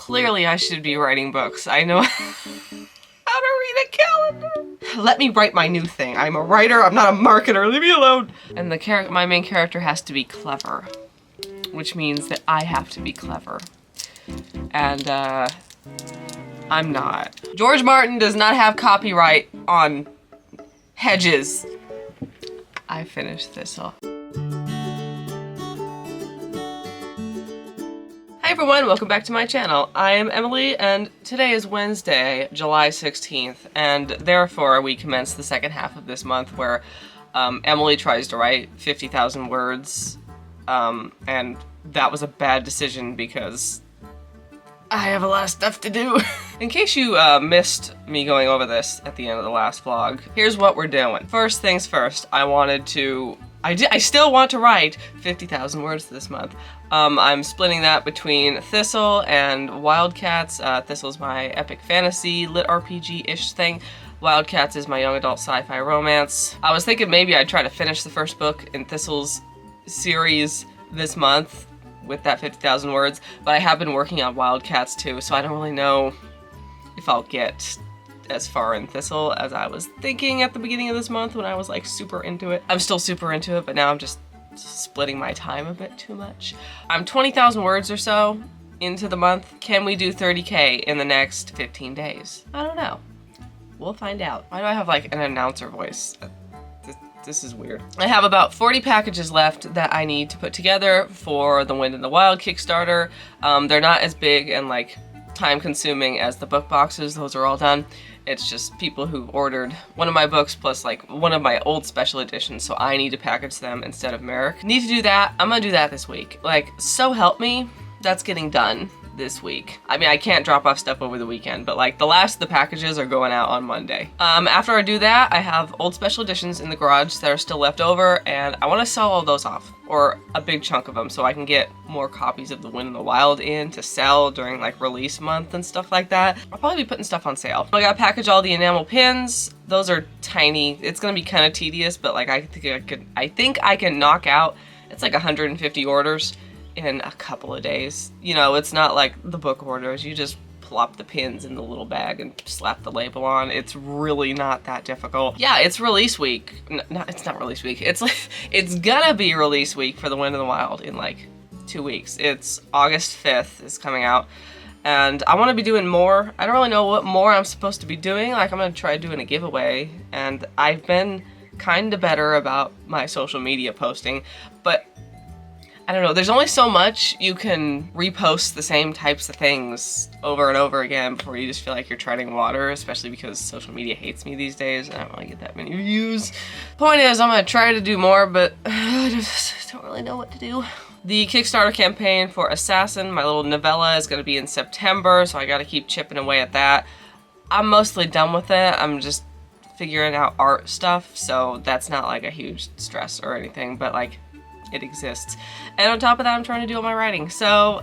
Clearly I should be writing books. I know how to read a calendar. Let me write my new thing. I'm a writer, I'm not a marketer, leave me alone. And my main character has to be clever, which means that I have to be clever. And I'm not. George Martin does not have copyright on hedges. I finished Thistle. Hi everyone, welcome back to my channel. I am Emily and today is Wednesday, July 16th, and therefore we commence the second half of this month where Emily tries to write 50,000 words, and that was a bad decision because I have a lot of stuff to do. In case you missed me going over this at the end of the last vlog, here's what we're doing. First things first, I still want to write 50,000 words this month. I'm splitting that between Thistle and Wildcats. Thistle's my epic fantasy, lit RPG-ish thing. Wildcats is my young adult sci-fi romance. I was thinking maybe I'd try to finish the first book in Thistle's series this month with that 50,000 words, but I have been working on Wildcats too, so I don't really know if I'll get as far in Thistle as I was thinking at the beginning of this month when I was like super into it. I'm still super into it, but now I'm just splitting my time a bit too much. I'm 20,000 words or so into the month. Can we do 30K in the next 15 days? I don't know. We'll find out. Why do I have like an announcer voice? This is weird. I have about 40 packages left that I need to put together for the Wind in the Wild Kickstarter. They're not as big and like time consuming as the book boxes. Those are all done. It's just people who ordered one of my books plus like one of my old special editions, so I need to package them instead of Merrick. Need to do that. I'm gonna do that this week. Like, so help me, that's getting done this week. I mean, I can't drop off stuff over the weekend, but like the last of the packages are going out on Monday. After I do that, I have old special editions in the garage that are still left over, and I want to sell all those off, or a big chunk of them, so I can get more copies of The Wind in the Wild in to sell during like release month and stuff like that. I'll probably be putting stuff on sale. I gotta package all the enamel pins. Those are tiny. It's gonna be kind of tedious, but like I think I can knock out, it's like 150 orders in a couple of days. You know, it's not like the book orders. You just plop the pins in the little bag and slap the label on. It's really not that difficult. Yeah, it's release week. No, it's not release week. It's like, it's gonna be release week for The Wind in the Wild in like 2 weeks. It's August 5th is coming out, and I want to be doing more. I don't really know what more I'm supposed to be doing. Like, I'm gonna try doing a giveaway, and I've been kind of better about my social media posting, but I don't know, there's only so much you can repost the same types of things over and over again before you just feel like you're treading water, especially because social media hates me these days and I don't really get that many views. Point is, I'm gonna try to do more, but I just don't really know what to do. The Kickstarter campaign for Assassin, my little novella, is gonna be in September, so I gotta keep chipping away at that. I'm mostly done with it. I'm just figuring out art stuff, so that's not like a huge stress or anything, but like, it exists. And on top of that, I'm trying to do all my writing. So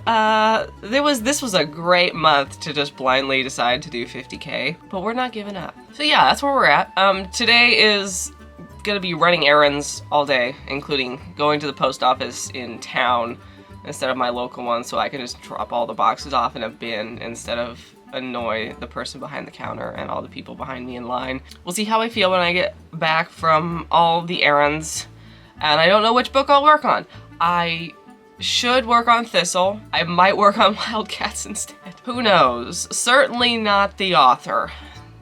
this was a great month to just blindly decide to do 50K, but we're not giving up. So yeah, that's where we're at. Today is gonna be running errands all day, including going to the post office in town instead of my local one, so I can just drop all the boxes off in a bin instead of annoy the person behind the counter and all the people behind me in line. We'll see how I feel when I get back from all the errands. And I don't know which book I'll work on. I should work on Thistle. I might work on Wildcats instead. Who knows? Certainly not the author.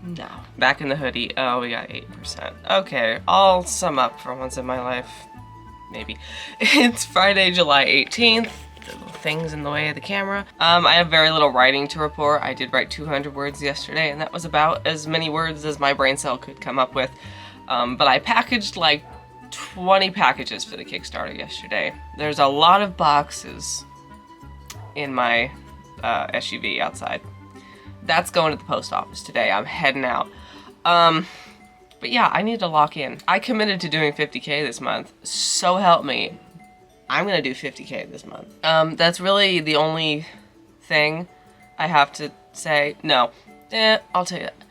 No. Back in the hoodie. Oh, we got 8%. Okay, I'll sum up for once in my life. Maybe. It's Friday, July 18th. Little things in the way of the camera. I have very little writing to report. I did write 200 words yesterday, and that was about as many words as my brain cell could come up with. But I packaged like 20 packages for the Kickstarter yesterday. There's a lot of boxes in my SUV outside. That's going to the post office today. I'm heading out. But yeah, I need to lock in. I committed to doing 50K this month. So help me. I'm gonna do 50K this month. That's really the only thing I have to say. No, I'll tell you that.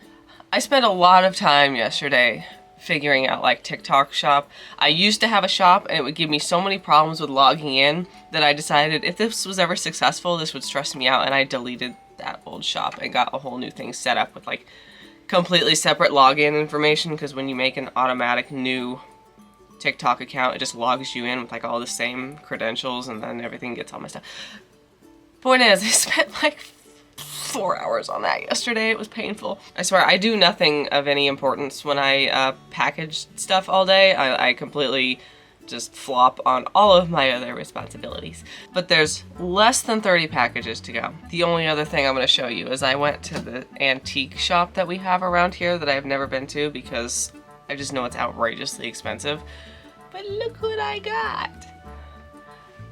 I spent a lot of time yesterday figuring out like TikTok shop. I used to have a shop and it would give me so many problems with logging in that I decided if this was ever successful, this would stress me out, and I deleted that old shop and got a whole new thing set up with like completely separate login information, because when you make an automatic new TikTok account, it just logs you in with like all the same credentials and then everything gets all messed up. Point is, I spent like 4 hours on that yesterday. It was painful. I swear, I do nothing of any importance when I package stuff all day. I completely just flop on all of my other responsibilities. But there's less than 30 packages to go. The only other thing I'm going to show you is I went to the antique shop that we have around here that I've never been to because I just know it's outrageously expensive. But look what I got.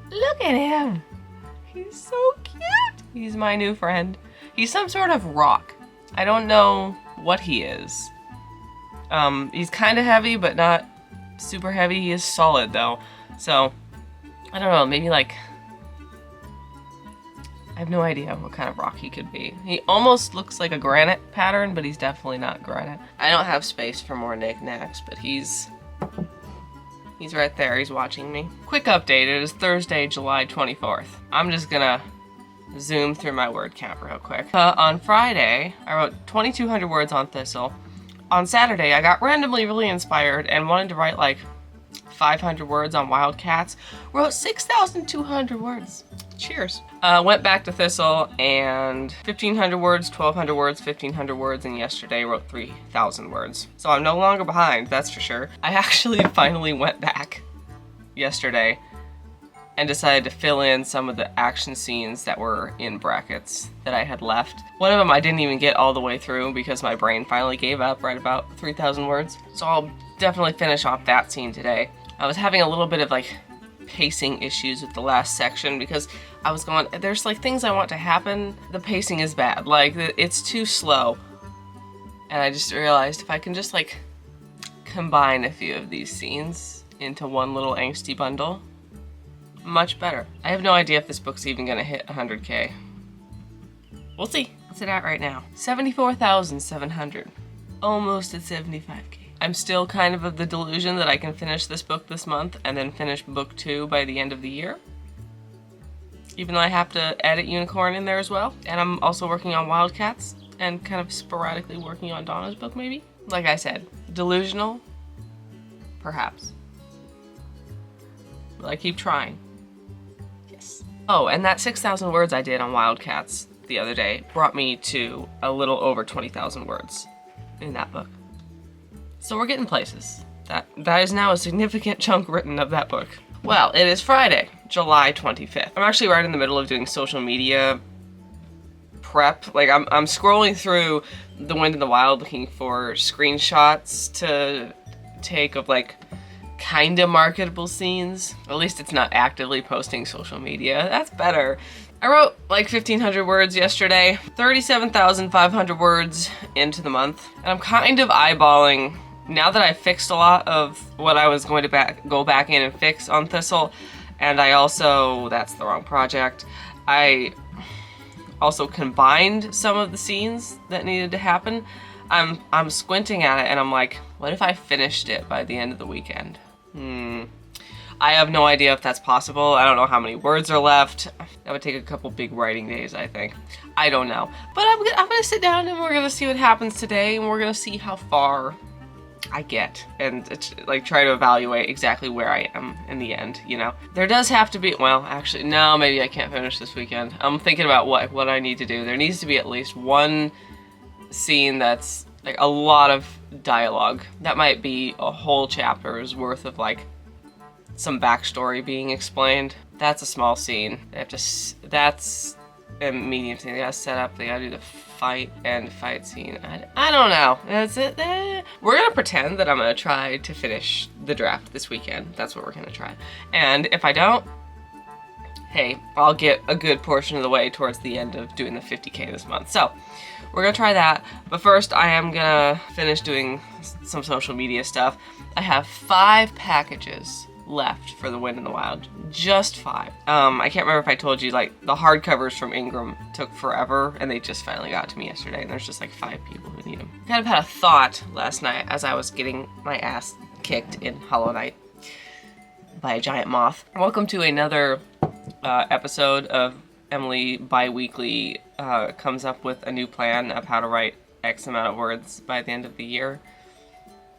Look at him. He's so cute. He's my new friend. He's some sort of rock. I don't know what he is. He's kind of heavy, but not super heavy. He is solid though. So, I don't know, maybe like, I have no idea what kind of rock he could be. He almost looks like a granite pattern, but he's definitely not granite. I don't have space for more knickknacks, but he's right there. He's watching me. Quick update, it is Thursday, July 24th. I'm just gonna zoom through my word count real quick. On Friday, I wrote 2,200 words on Thistle. On Saturday, I got randomly really inspired and wanted to write like 500 words on Wildcats. Wrote 6,200 words. Cheers. Went back to Thistle and 1,500 words, 1,200 words, 1,500 words, and yesterday wrote 3,000 words. So I'm no longer behind, that's for sure. I actually finally went back yesterday and decided to fill in some of the action scenes that were in brackets that I had left. One of them I didn't even get all the way through because my brain finally gave up right about 3,000 words. So I'll definitely finish off that scene today. I was having a little bit of like pacing issues with the last section because I was going, there's like things I want to happen. The pacing is bad, like it's too slow. And I just realized if I can just like combine a few of these scenes into one little angsty bundle, much better. I have no idea if this book's even gonna hit 100K. We'll see. What's it at right now? 74,700. Almost at 75K. I'm still kind of the delusion that I can finish this book this month and then finish book 2 by the end of the year. Even though I have to edit Unicorn in there as well. And I'm also working on Wildcats and kind of sporadically working on Donna's book maybe. Like I said, delusional? Perhaps. But I keep trying. Yes. Oh, and that 6,000 words I did on Wildcats the other day brought me to a little over 20,000 words in that book. So we're getting places. That is now a significant chunk written of that book. Well, it is Friday, July 25th. I'm actually right in the middle of doing social media prep. Like I'm scrolling through The Wind in the Wild looking for screenshots to take of like kind of marketable scenes. At least it's not actively posting social media. That's better. I wrote like 1,500 words yesterday, 37,500 words into the month, and I'm kind of eyeballing, now that I fixed a lot of what I was going to go back in and fix on Thistle, and I also, that's the wrong project, I also combined some of the scenes that needed to happen. I'm squinting at it and I'm like, what if I finished it by the end of the weekend? I have no idea if that's possible. I don't know how many words are left. That would take a couple big writing days, I think. I don't know. But I'm gonna sit down and we're gonna see what happens today, and we're gonna see how far I get, and like try to evaluate exactly where I am in the end, you know? There does have to be, well, actually, no, maybe I can't finish this weekend. I'm thinking about what I need to do. There needs to be at least one scene that's like a lot of dialogue. That might be a whole chapter's worth of like some backstory being explained. That's a small scene. They have to, that's a medium scene. They gotta set up, they gotta do the fight scene. I don't know. That's it. We're gonna pretend that I'm gonna try to finish the draft this weekend. That's what we're gonna try. And if I don't, hey, I'll get a good portion of the way towards the end of doing the 50K this month. So we're gonna try that. But first I am gonna finish doing some social media stuff. I have 5 packages left for The Wind in the Wild. Just 5. I can't remember if I told you, like, the hardcovers from Ingram took forever, and they just finally got to me yesterday, and there's just like 5 people who need them. Kind of had a thought last night as I was getting my ass kicked in Hollow Knight by a giant moth. Welcome to another episode of Emily bi-weekly comes up with a new plan of how to write X amount of words by the end of the year.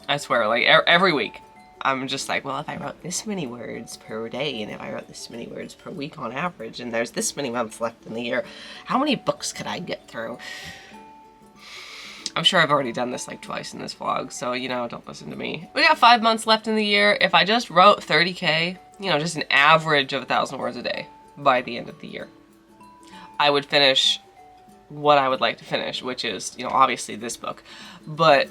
I swear, like every week, I'm just like, well, if I wrote this many words per day, and if I wrote this many words per week on average, and there's this many months left in the year, how many books could I get through? I'm sure I've already done this like twice in this vlog, so, you know, don't listen to me. We got 5 months left in the year. If I just wrote 30K, you know, just an average of 1,000 words a day by the end of the year, I would finish what I would like to finish, which is, you know, obviously this book. But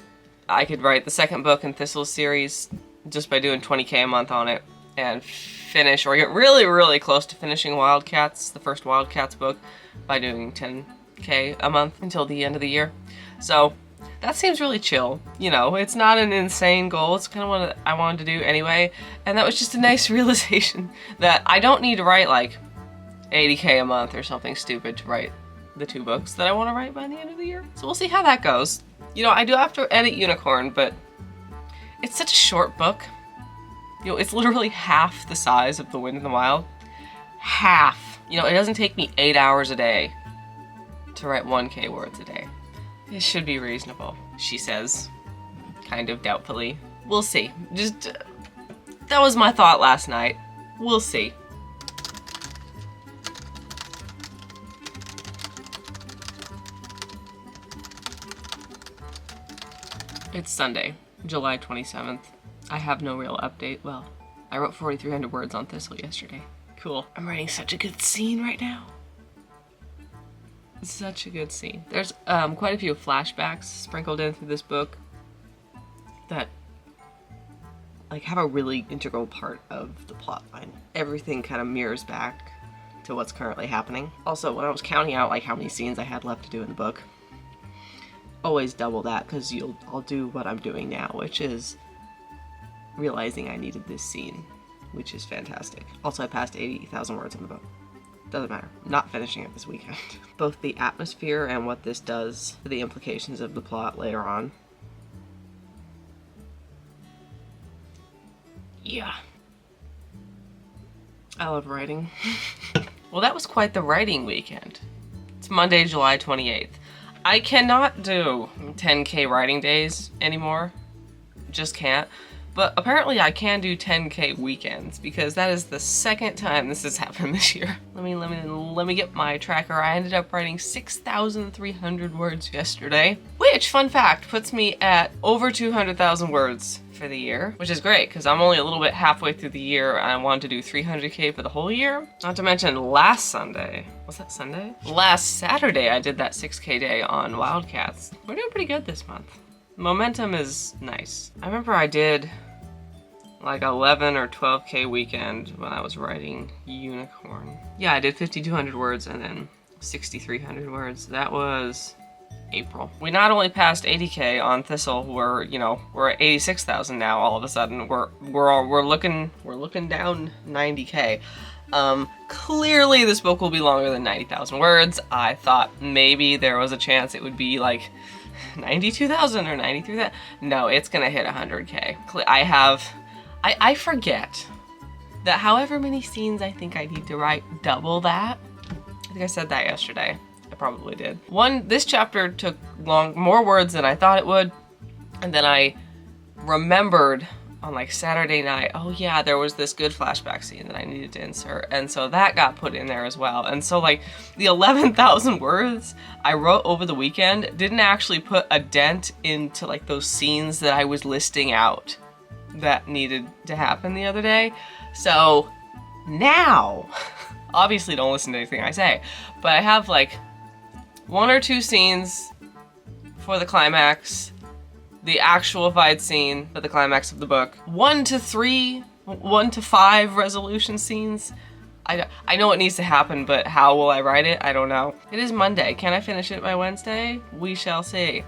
I could write the second book in Thistle's series just by doing 20K a month on it and finish, or get really, really close to finishing Wildcats, the first Wildcats book, by doing 10K a month until the end of the year. So that seems really chill. You know, it's not an insane goal. It's kind of what I wanted to do anyway. And that was just a nice realization that I don't need to write like 80K a month or something stupid to write the 2 books that I want to write by the end of the year. So we'll see how that goes. You know, I do have to edit Unicorn, but it's such a short book. You know, it's literally half the size of The Wind in the Wild. Half. You know, it doesn't take me 8 hours a day to write 1K words a day. It should be reasonable, she says, kind of doubtfully. We'll see. Just, that was my thought last night. We'll see. It's Sunday, July 27th. I have no real update. Well, I wrote 4,300 words on Thistle yesterday. Cool. I'm writing such a good scene right now. Such a good scene. There's quite a few flashbacks sprinkled in through this book that like have a really integral part of the plot line. Everything kind of mirrors back to what's currently happening. Also, when I was counting out like how many scenes I had left to do in the book, always double that, because I'll do what I'm doing now, which is realizing I needed this scene, which is fantastic. Also, I passed 80,000 words in the book. Doesn't matter. Not finishing it this weekend. Both the atmosphere and what this does to the implications of the plot later on. Yeah. I love writing. Well, that was quite the writing weekend. It's Monday, July 28th. I cannot do 10K writing days anymore. Just can't. But apparently I can do 10K weekends, because that is the second time this has happened this year. Let me get my tracker. I ended up writing 6,300 words yesterday, which, fun fact, puts me at over 200,000 words for the year, which is great because I'm only a little bit halfway through the year and I wanted to do 300K for the whole year. Not to mention last Sunday, was that Sunday? Last Saturday I did that 6K day on Wildcats. We're doing pretty good this month. Momentum is nice. I remember I did like 11 or 12K weekend when I was writing Unicorn. Yeah, I did 5,200 words and then 6,300 words. That was April. We not only passed 80K on Thistle, we're at 86,000 now. All of a sudden, we're looking down 90K. Clearly this book will be longer than 90,000 words. I thought maybe there was a chance it would be like 92,000 or 93,000. No, it's gonna hit 100K. I forget that however many scenes I think I need to write, double that. I think I said that yesterday. I probably did. This chapter took more words than I thought it would, and then I remembered on like Saturday night, oh yeah, there was this good flashback scene that I needed to insert, and so that got put in there as well. And so like the 11,000 words I wrote over the weekend didn't actually put a dent into like those scenes that I was listing out that needed to happen the other day. So now, obviously don't listen to anything I say, but I have like 1 or 2 scenes for the climax, the actual fight scene for the climax of the book, 1 to 5 resolution scenes. I know what needs to happen, but how will I write it? I don't know. It is Monday. Can I finish it by Wednesday? We shall see.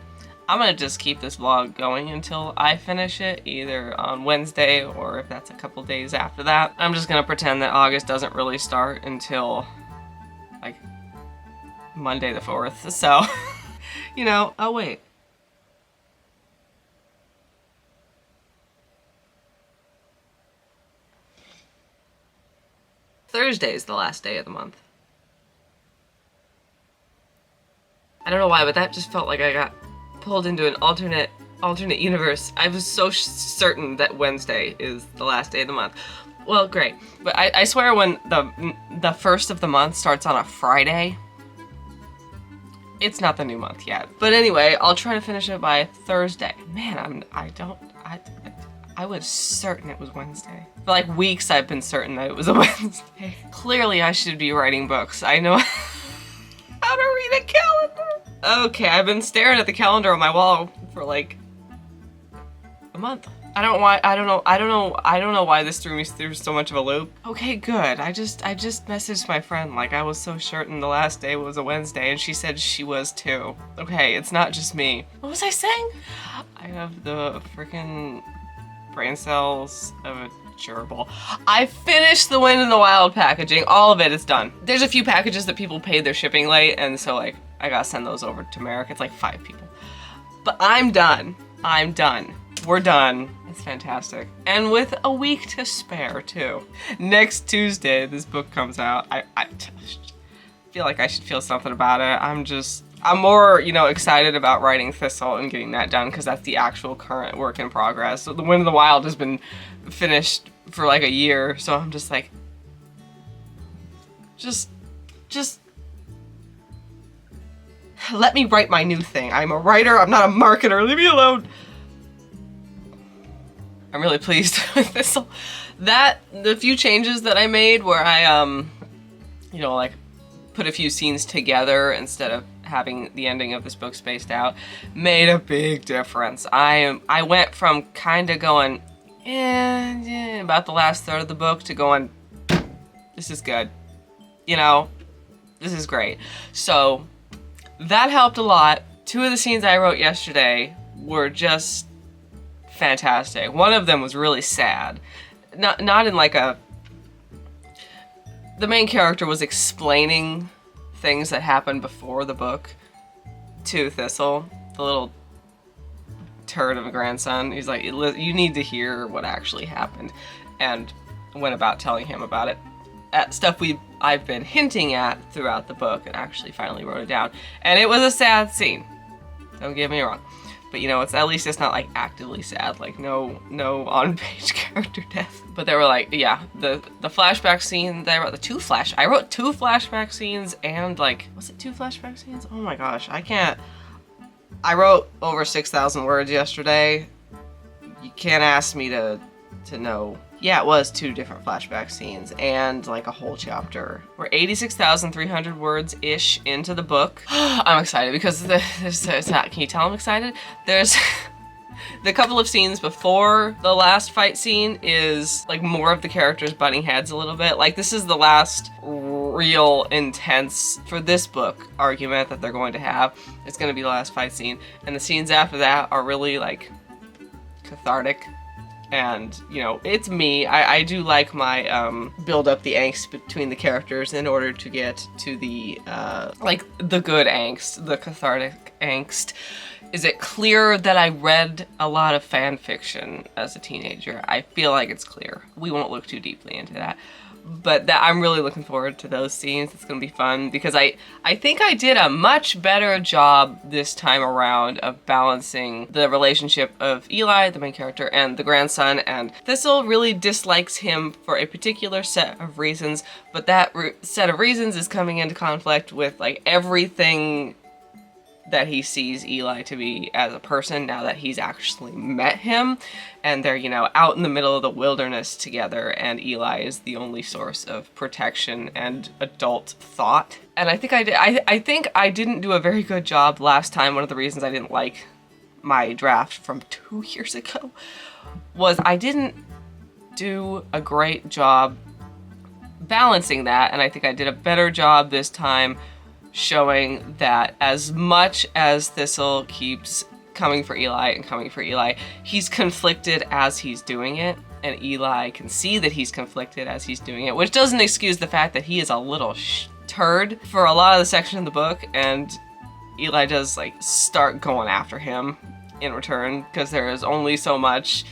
I'm gonna just keep this vlog going until I finish it, either on Wednesday or if that's a couple days after that. I'm just gonna pretend that August doesn't really start until like Monday the 4th, so you know. Oh wait. Thursday is the last day of the month. don't know why, but that just felt like I got pulled into an alternate universe. I was so certain that Wednesday is the last day of the month. Well, great. But I swear when the first of the month starts on a Friday, it's not the new month yet. But anyway, I'll try to finish it by Thursday. Man, I was certain it was Wednesday. For like weeks I've been certain that it was a Wednesday. Clearly I should be writing books. I know how to read a calendar. Okay, I've been staring at the calendar on my wall for like a month. I don't know why this threw me through so much of a loop. Okay, good. I just messaged my friend like I was so certain the last day was a Wednesday, and she said she was too. Okay, it's not just me. What was I saying? I have the freaking brain cells of a gerbil. I finished the Wind in the Wild packaging. All of it is done. There's a few packages that people paid their shipping late, and so like I gotta send those over to Merrick. It's like 5 people. But I'm done. I'm done. We're done. It's fantastic. And with a week to spare, too. Next Tuesday, this book comes out. I feel like I should feel something about it. I'm more, you know, excited about writing Thistle and getting that done because that's the actual current work in progress. So The Wind in the Wild has been finished for like a year, so I'm just like, just let me write my new thing. I'm a writer, I'm not a marketer, leave me alone. I'm really pleased with Thistle. The few changes that I made where I, you know, like put a few scenes together instead of having the ending of this book spaced out, made a big difference. I went from kind of going, about the last third of the book to going, this is good. You know, this is great. So that helped a lot. 2 of the scenes I wrote yesterday were just fantastic. One of them was really sad. Not in like a... The main character was explaining things that happened before the book to Thistle, the little turd of a grandson. He's like, you need to hear what actually happened, and went about telling him about it. Stuff I've been hinting at throughout the book, and actually finally wrote it down. And it was a sad scene. Don't get me wrong. But you know, at least it's not like actively sad, like no on-page character death. But they were like, yeah, the flashback scene that I wrote, I wrote 2 flashback scenes and like, was it 2 flashback scenes? Oh my gosh, I wrote over 6,000 words yesterday. You can't ask me to know. Yeah, it was 2 different flashback scenes and like a whole chapter. We're 86,300 words-ish into the book. I'm excited because can you tell I'm excited? There's the couple of scenes before the last fight scene is like more of the characters butting heads a little bit. Like this is the last real intense, for this book, argument that they're going to have. It's going to be the last fight scene. And the scenes after that are really like cathartic. And, you know, it's me. I do like my, build up the angst between the characters in order to get to the, like, the good angst, the cathartic angst. Is it clear that I read a lot of fan fiction as a teenager? I feel like it's clear. We won't look too deeply into that. But I'm really looking forward to those scenes. It's gonna be fun because I think I did a much better job this time around of balancing the relationship of Eli, the main character, and the grandson. And Thistle really dislikes him for a particular set of reasons, but that set of reasons is coming into conflict with like everything that he sees Eli to be as a person now that he's actually met him, and they're, you know, out in the middle of the wilderness together, and Eli is the only source of protection and adult thought. And I think I think I didn't do a very good job last time. One of the reasons I didn't like my draft from 2 years ago was I didn't do a great job balancing that, and I think I did a better job this time showing that as much as Thistle keeps coming for Eli, he's conflicted as he's doing it, and Eli can see that he's conflicted as he's doing it, which doesn't excuse the fact that he is a little turd for a lot of the section of the book, and Eli does like start going after him in return, because there is only so much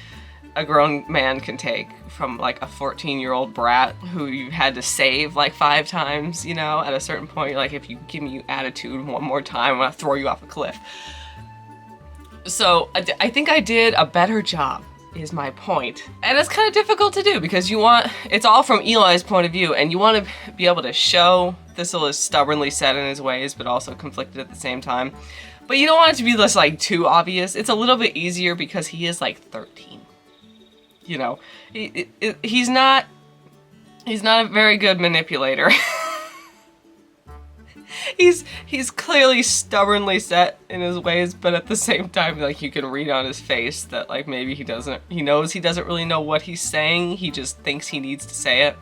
a grown man can take from like a 14-year-old brat who you had to save like 5 times, you know? At a certain point, you're like, if you give me attitude one more time, I'm gonna throw you off a cliff. So I think I did a better job, is my point. And it's kind of difficult to do because it's all from Eli's point of view, and you want to be able to show Thistle is stubbornly set in his ways, but also conflicted at the same time. But you don't want it to be just like too obvious. It's a little bit easier because he is like 13. You know, he's not a very good manipulator. He's clearly stubbornly set in his ways, but at the same time, like, you can read on his face that like maybe he knows he doesn't really know what he's saying. He just thinks he needs to say it.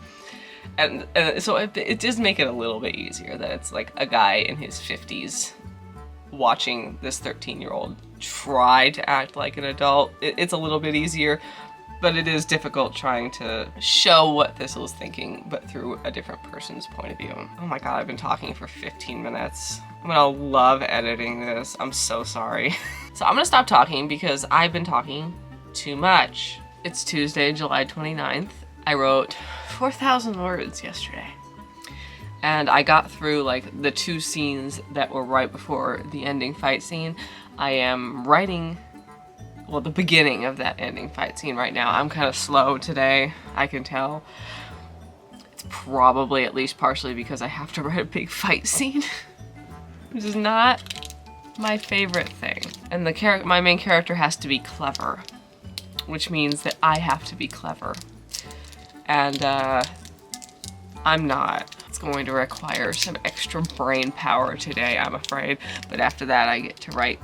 And so it does make it a little bit easier that it's like a guy in his 50s watching this 13-year-old try to act like an adult. It's a little bit easier, but it is difficult trying to show what Thistle is thinking, but through a different person's point of view. Oh my god, I've been talking for 15 minutes. I'm gonna love editing this. I'm so sorry. So I'm gonna stop talking because I've been talking too much. It's Tuesday, July 29th. I wrote 4,000 words yesterday. And I got through like the 2 scenes that were right before the ending fight scene. I am writing, well, the beginning of that ending fight scene right now. I'm kind of slow today, I can tell. It's probably at least partially because I have to write a big fight scene, which is not my favorite thing. And my main character has to be clever, which means that I have to be clever. And I'm not. It's going to require some extra brain power today, I'm afraid. But after that, I get to write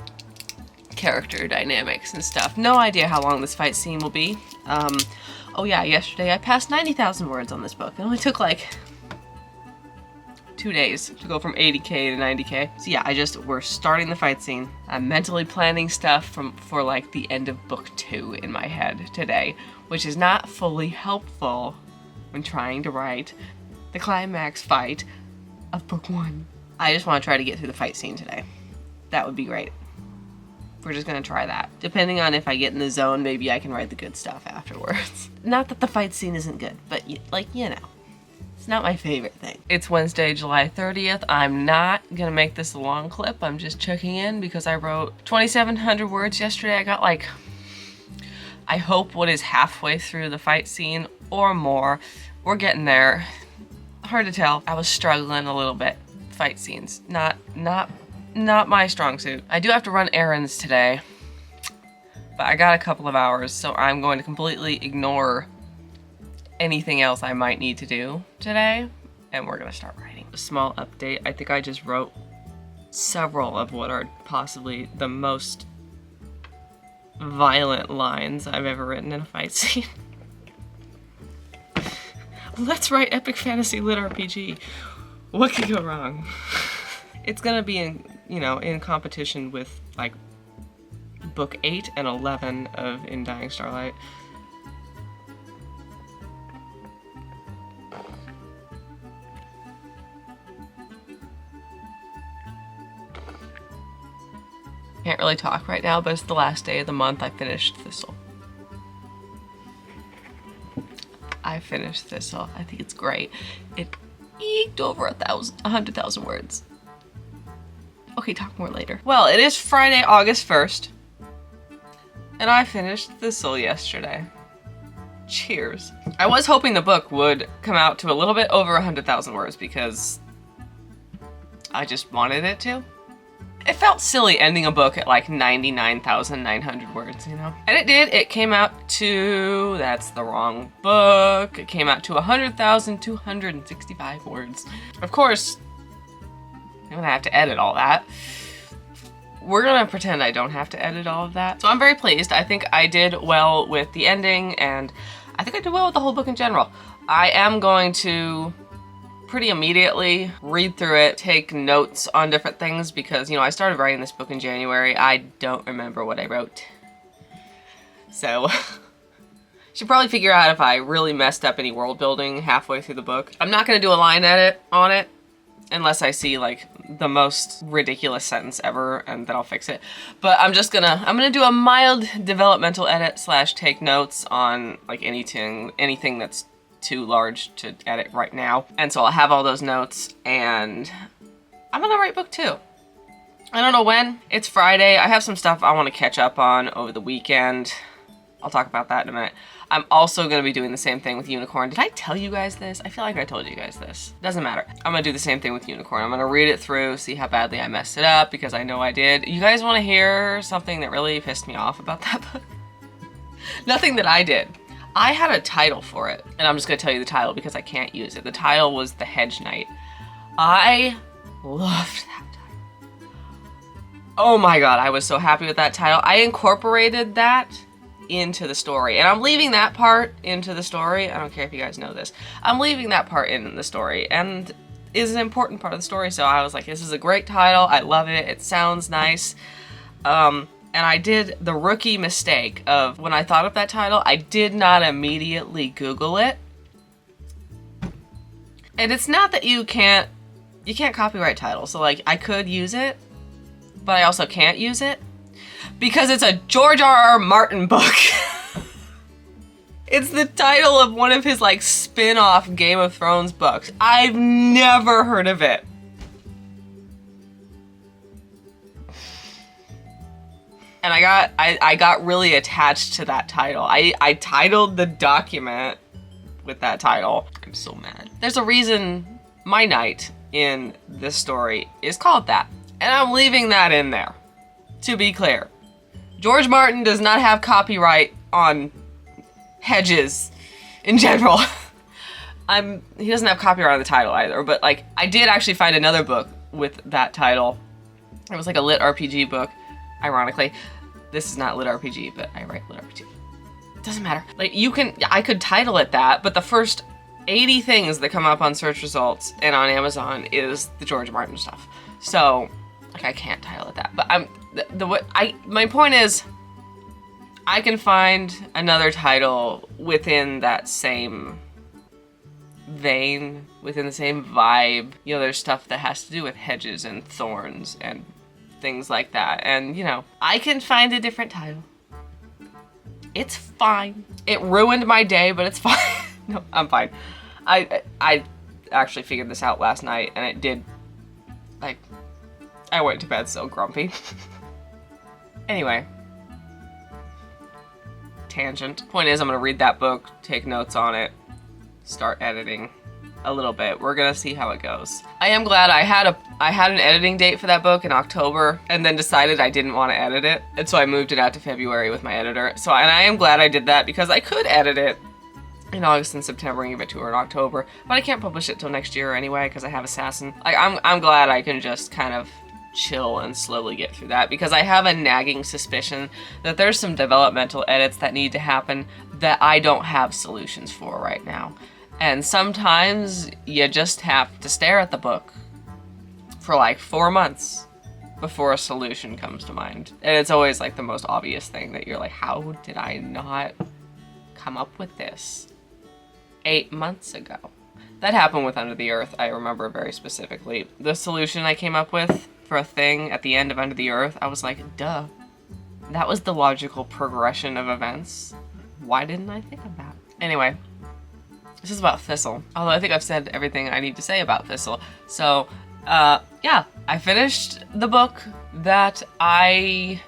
character dynamics and stuff. No idea how long this fight scene will be. Oh yeah, yesterday I passed 90,000 words on this book. It only took like 2 days to go from 80k to 90k. So yeah, we're starting the fight scene. I'm mentally planning stuff for like the end of book 2 in my head today, which is not fully helpful when trying to write the climax fight of book 1. I just want to try to get through the fight scene today. That would be great. We're just gonna try that. Depending on if I get in the zone, maybe I can write the good stuff afterwards. Not that the fight scene isn't good, but like, you know, it's not my favorite thing. It's Wednesday, July 30th. I'm not gonna make this a long clip. I'm just checking in because I wrote 2,700 words yesterday. I got like, I hope what is halfway through the fight scene or more. We're getting there. Hard to tell. I was struggling a little bit. Fight scenes, not my strong suit. I do have to run errands today, but I got a couple of hours, so I'm going to completely ignore anything else I might need to do today, and we're gonna start writing. A small update, I think I just wrote several of what are possibly the most violent lines I've ever written in a fight scene. Let's write epic fantasy lit RPG. What could go wrong? It's gonna be in competition with like book 8 and 11 of In Dying Starlight. Can't really talk right now, but it's the last day of the month. I finished Thistle. I finished Thistle. I think it's great. It eked over 100,000 words. Okay, talk more later. Well, it is Friday, August 1st, and I finished Thistle yesterday. Cheers. I was hoping the book would come out to a little bit over 100,000 words because I just wanted it to. It felt silly ending a book at like 99,900 words, you know? And it did. It came out to, that's the wrong book. It came out to 100,265 words. Of course, I'm gonna have to edit all that. We're gonna pretend I don't have to edit all of that. So I'm very pleased. I think I did well with the ending, and I think I did well with the whole book in general. I am going to pretty immediately read through it, take notes on different things because, you know, I started writing this book in January. I don't remember what I wrote. So, should probably figure out if I really messed up any world building halfway through the book. I'm not gonna do a line edit on it unless I see like the most ridiculous sentence ever, and then I'll fix it. But I'm gonna do a mild developmental edit / take notes on like anything that's too large to edit right now. And so I'll have all those notes, and I'm gonna write book 2. I don't know when. It's Friday. I have some stuff I want to catch up on over the weekend. I'll talk about that in a minute. I'm also going to be doing the same thing with Unicorn. Did I tell you guys this? I feel like I told you guys this. Doesn't matter. I'm going to do the same thing with Unicorn. I'm going to read it through, see how badly I messed it up, because I know I did. You guys want to hear something that really pissed me off about that book? Nothing that I did. I had a title for it, and I'm just going to tell you the title because I can't use it. The title was The Hedge Knight. I loved that title. Oh my god, I was so happy with that title. I incorporated that into the story, and I'm leaving that part into the story. I don't care if you guys know this. I'm leaving that part in the story, and is an important part of the story, so I was like, this is a great title. I love it. It sounds nice. And I did the rookie mistake of, when I thought of that title, I did not immediately Google it. And it's not that you can't copyright titles. So like, I could use it, but I also can't use it because it's a George R.R. Martin book. It's the title of one of his like spin-off Game of Thrones books. I've never heard of it. And I got really attached to that title. I titled the document with that title. I'm so mad. There's a reason my knight in this story is called that. And I'm leaving that in there. To be clear, George Martin does not have copyright on hedges in general. He doesn't have copyright on the title either, but like, I did actually find another book with that title. It was like a lit RPG book, ironically. This is not lit RPG, but I write lit RPG. Doesn't matter. Like, I could title it that, but the first 80 things that come up on search results and on Amazon is the George Martin stuff. So, like, I can't title it that. But my point is, I can find another title within that same vein, within the same vibe. You know, there's stuff that has to do with hedges and thorns and things like that. And, you know, I can find a different title. It's fine. It ruined my day, but it's fine. No, I'm fine. I actually figured this out last night, and it did, like, I went to bed so grumpy. Anyway. Tangent. Point is, I'm gonna read that book, take notes on it, start editing a little bit. We're gonna see how it goes. I am glad I had an editing date for that book in October, and then decided I didn't want to edit it, and so I moved it out to February with my editor. And I am glad I did that, because I could edit it in August and September and give it to her in October, but I can't publish it till next year anyway because I have Assassin. Like, I'm glad I can just kind of chill and slowly get through that, because I have a nagging suspicion that there's some developmental edits that need to happen that I don't have solutions for right now. And sometimes you just have to stare at the book for like 4 months before a solution comes to mind. And it's always like the most obvious thing that you're like, how did I not come up with this 8 months ago? That happened with Under the Earth, I remember very specifically. The solution I came up with for a thing at the end of Under the Earth, I was like, duh. That was the logical progression of events. Why didn't I think of that? Anyway, this is about Thistle. Although I think I've said everything I need to say about Thistle. So, yeah, I finished the book that I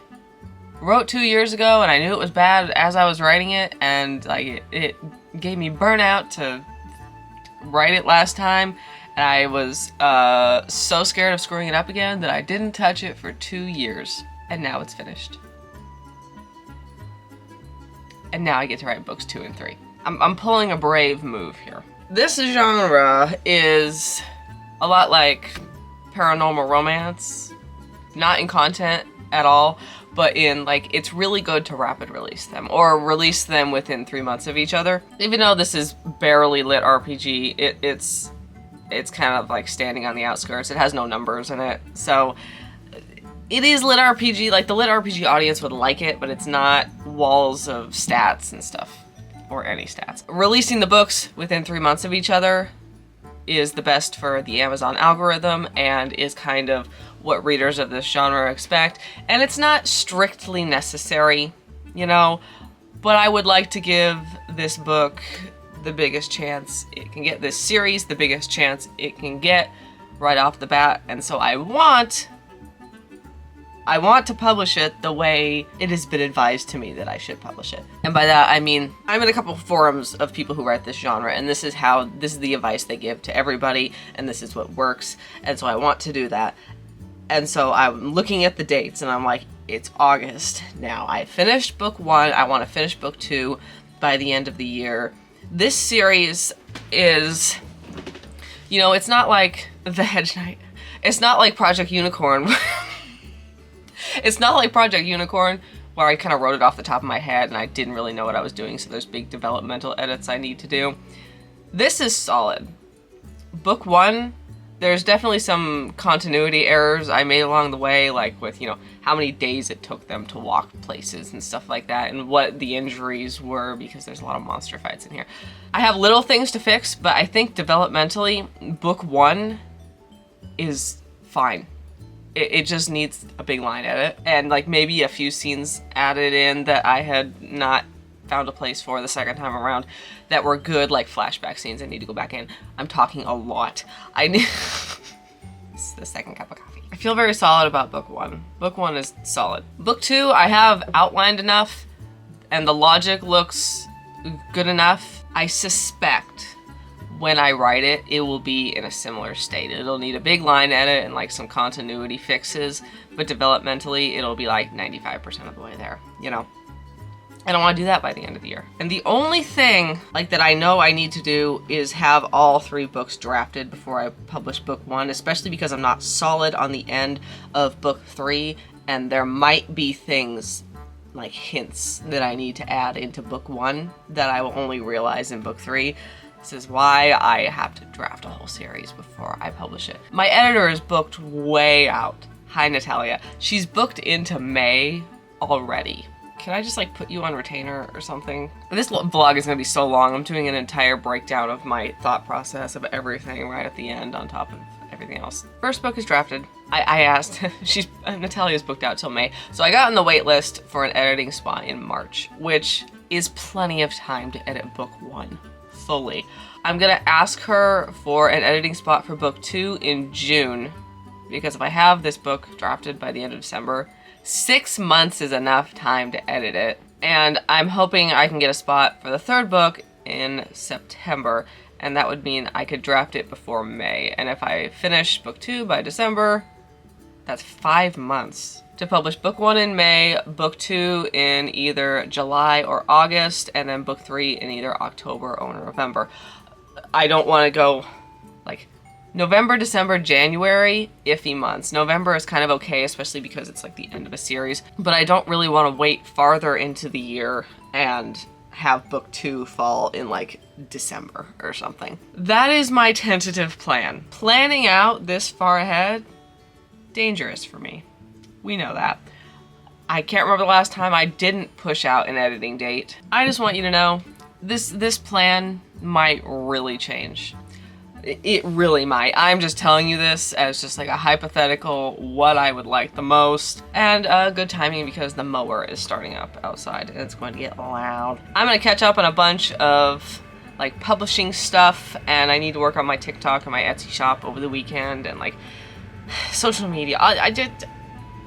wrote 2 years ago, and I knew it was bad as I was writing it, and like it gave me burnout to write it last time, and I was so scared of screwing it up again that I didn't touch it for 2 years, and now it's finished. And now I get to write books 2 and 3. I'm pulling a brave move here. This genre is a lot like paranormal romance, not in content at all, but in like, it's really good to rapid release them or release them within 3 months of each other. Even though this is barely lit RPG, it's kind of like standing on the outskirts. It has no numbers in it. So it is lit RPG, like the lit RPG audience would like it, but it's not walls of stats and stuff, or any stats. Releasing the books within 3 months of each other is the best for the Amazon algorithm and is kind of what readers of this genre expect. And it's not strictly necessary, you know, but I would like to give this book the biggest chance it can get, this series the biggest chance it can get right off the bat. And so I want to publish it the way it has been advised to me that I should publish it. And by that, I mean, I'm in a couple of forums of people who write this genre, and this is the advice they give to everybody, and this is what works, and so I want to do that. And so I'm looking at the dates, and I'm like, it's August now. I finished book 1, I want to finish book 2 by the end of the year. This series is, you know, it's not like The Hedge Knight. It's not like Project Unicorn. It's not like Project Unicorn, where I kind of wrote it off the top of my head and I didn't really know what I was doing, so there's big developmental edits I need to do. This is solid. Book 1, there's definitely some continuity errors I made along the way, like with, you know, how many days it took them to walk places and stuff like that, and what the injuries were, because there's a lot of monster fights in here. I have little things to fix, but I think developmentally, book 1 is fine. It just needs a big line edit, and like maybe a few scenes added in that I had not found a place for the second time around that were good, like flashback scenes I need to go back in. I'm talking a lot. I need This is the second cup of coffee. I feel very solid about book 1. Book 1 is solid. Book 2, I have outlined enough and the logic looks good enough. I suspect when I write it, it will be in a similar state. It'll need a big line edit and like some continuity fixes, but developmentally, it'll be like 95% of the way there, you know? And I want to do that by the end of the year. And the only thing like that I know I need to do is have all 3 books drafted before I publish book 1, especially because I'm not solid on the end of book 3, and there might be things like hints that I need to add into book 1 that I will only realize in book 3. This is why I have to draft a whole series before I publish it. My editor is booked way out. Hi, Natalia. She's booked into May already. Can I just like put you on retainer or something? This vlog is gonna be so long. I'm doing an entire breakdown of my thought process of everything right at the end on top of everything else. First book is drafted. I asked, Natalia's booked out till May. So I got on the wait list for an editing spot in March, which is plenty of time to edit book 1. Fully. I'm gonna ask her for an editing spot for book 2 in June, because if I have this book drafted by the end of December, 6 months is enough time to edit it. And I'm hoping I can get a spot for the 3rd book in September, and that would mean I could draft it before May. And if I finish book 2 by December, that's 5 months to publish book 1 in May, book 2 in either July or August, and then book 3 in either October or November. I don't want to go like November, December, January, iffy months. November is kind of okay, especially because it's like the end of a series, but I don't really want to wait farther into the year and have book 2 fall in like December or something. That is my tentative plan. Planning out this far ahead, dangerous for me. We know that. I can't remember the last time I didn't push out an editing date. I just want you to know, this plan might really change. It really might. I'm just telling you this as just like a hypothetical, what I would like the most. And good timing because the mower is starting up outside and it's going to get loud. I'm gonna catch up on a bunch of like publishing stuff, and I need to work on my TikTok and my Etsy shop over the weekend, and like social media.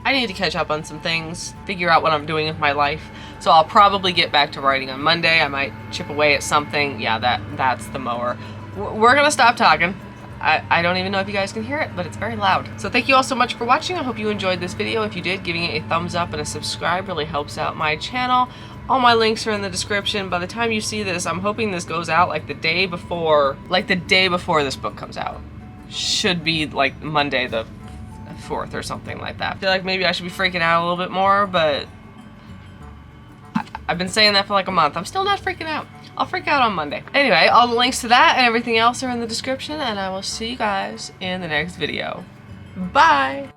I need to catch up on some things, figure out what I'm doing with my life. So I'll probably get back to writing on Monday. I might chip away at something. Yeah, that's the mower. We're gonna stop talking. I don't even know if you guys can hear it, but it's very loud. So thank you all so much for watching. I hope you enjoyed this video. If you did, giving it a thumbs up and a subscribe really helps out my channel. All my links are in the description. By the time you see this, I'm hoping this goes out like the day before this book comes out. Should be like Monday the 4th or something like that. I feel like maybe I should be freaking out a little bit more, but I've been saying that for like a month. I'm still not freaking out. I'll freak out on Monday. Anyway, all the links to that and everything else are in the description, and I will see you guys in the next video. Bye!